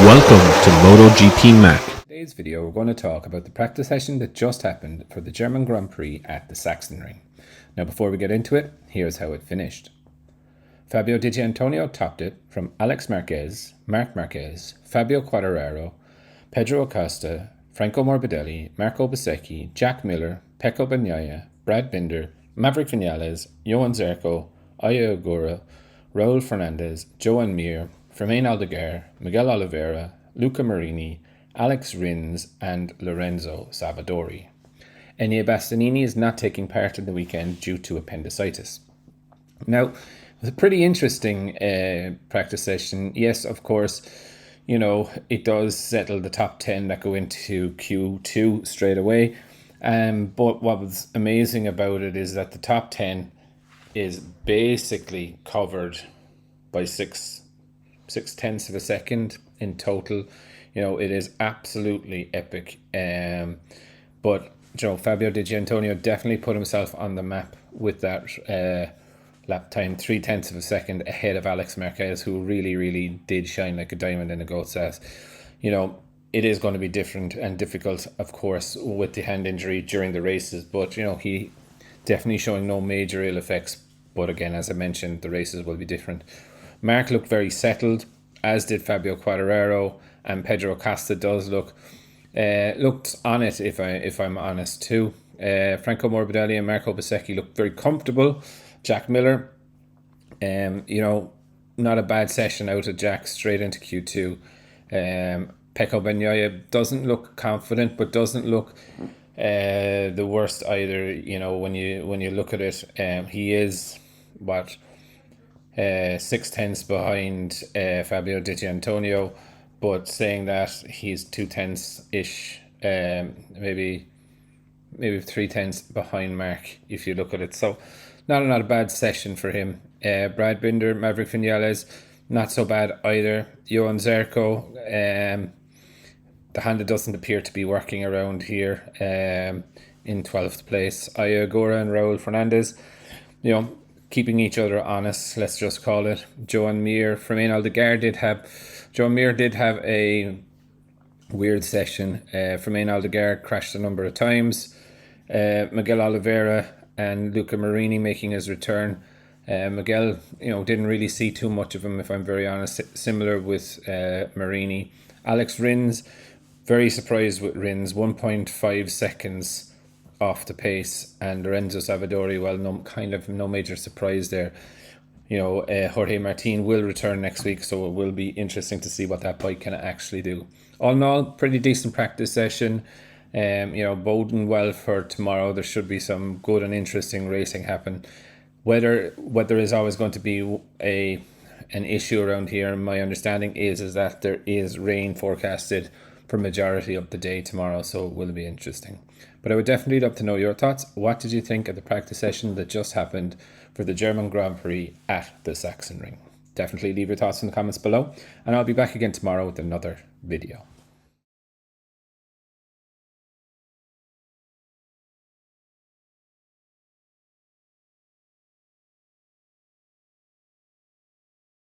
Welcome to MotoGP Mac. In today's video, we're going to talk about the practice session that just happened for the German Grand Prix at the Sachsenring. Now, before we get into it, here's how it finished. Fabio Di Giannantonio topped it from Alex Marquez, Marc Marquez, Fabio Quartararo, Pedro Acosta, Franco Morbidelli, Marco Bezzecchi, Jack Miller, Pecco Bagnaia, Brad Binder, Maverick Viñales, Johan Zarco, Aya Agura, Raul Fernandez, Joan Mir, Fermin Aldeguer, Miguel Oliveira, Luca Marini, Alex Rins and Lorenzo Savadori. Enea Bastianini is not taking part in the weekend due to appendicitis. Now, it was a pretty interesting practice session. Yes, of course, it does settle the top 10 that go into Q2 straight away. But what was amazing about it is that the top 10 is basically covered by 6/10 of a second in total. It is absolutely epic. But Fabio Di Giannantonio definitely put himself on the map with that lap time, 0.3 of a second ahead of Alex Marquez, who really did shine like a diamond in a goat's ass. It is going to be different and difficult, of course, with the hand injury during the races, but he definitely showing no major ill effects. But again, as I mentioned, the races will be different. Marc looked very settled, as did Fabio Quartararo, and Pedro Acosta does looked on it, if I'm honest too. Franco Morbidelli and Marco Bezzecchi looked very comfortable. Jack Miller, not a bad session out of Jack, straight into Q2. Pecco Bagnaia doesn't look confident, but doesn't look the worst either. When you look at it, he is 6/10 behind Fabio Di Giannantonio, but saying that he's 2/10 ish, maybe 3/10 behind Marc if you look at it. So not a bad session for him. Brad Binder, Maverick Viñales, not so bad either. Johan Zarco, the hand doesn't appear to be working around here, in 12th place. Aya Agura and Raul Fernandez, keeping each other honest, let's just call it. Joan Mir, Fermin Aldeguer did have a weird session. Fermin Aldeguer crashed a number of times. Miguel Oliveira and Luca Marini making his return. Miguel, didn't really see too much of him, if I'm very honest. Similar with Marini. Alex Rins, very surprised with Rins, 1.5 seconds off the pace, and Lorenzo Savadori, no major surprise there. Jorge Martin will return next week, so it will be interesting to see what that bike can actually do. All in all, pretty decent practice session. Boding well for tomorrow. There should be some good and interesting racing happen. Weather is always going to be an issue around here. My understanding is that there is rain forecasted for majority of the day tomorrow, so it will be interesting. But I would definitely love to know your thoughts. What did you think of the practice session that just happened for the German Grand Prix at the Sachsenring? Definitely leave your thoughts in the comments below, and I'll be back again tomorrow with another video.